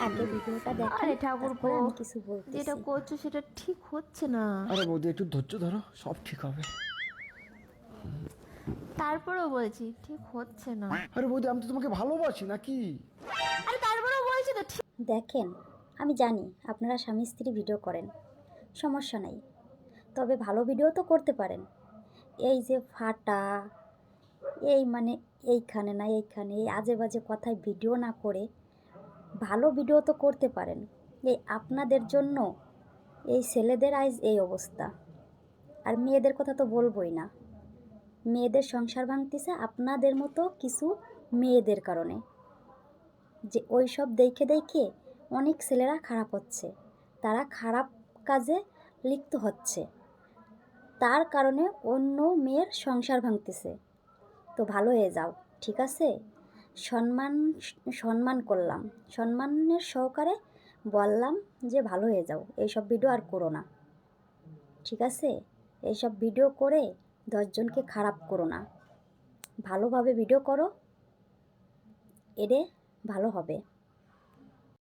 আগে ভিডিওটা দেখেন, আরে ঠাকুরপো, তারপরে আমি কিছু বলতেছি। যেটা করছো সেটা ঠিক হচ্ছে না। আরে বৌদি একটু ধৈর্য ধরো, সব ঠিক হবে। তারপরেও বলছি ঠিক হচ্ছে না। আরে বৌদি আমি তো তোমাকে ভালোবাসি নাকি। আরে তারপরেও বলছি তো ঠিক। দেখেন, আমি জানি আপনারা স্বামী স্ত্রী ভিডিও করেন, সমস্যা নাই, তবে ভালো ভিডিও তো করতে পারেন। এই যে ফাটা, এই মানে এইখানে না এইখানে, এই আজে বাজে কথায় ভিডিও না করে ভালো ভিডিও তো করতে পারেন। এই আপনাদের জন্য এই ছেলেদের আজ এই অবস্থা, আর মেয়েদের কথা তো বলবোই না। মেয়েদের সংসার ভাঙতেছে আপনাদের মতো কিছু মেয়েদের কারণে, যে ওই সব দেখে দেখে অনেক ছেলেরা খারাপ হচ্ছে, তারা খারাপ কাজে লিপ্ত হচ্ছে, তার কারণে অন্য মেয়ের সংসার ভাঙতেছে। তো ভালো হয়ে যাও, ঠিক আছে? সম্মান সম্মান করলাম, সম্মানের সহকারে বললাম যে ভালো হয়ে যাও, এইসব ভিডিও আর করো না, ঠিক আছে? এইসব ভিডিও করে 10 জনকে খারাপ করো না, ভালোভাবে ভিডিও করো, এরে ভালো হবে।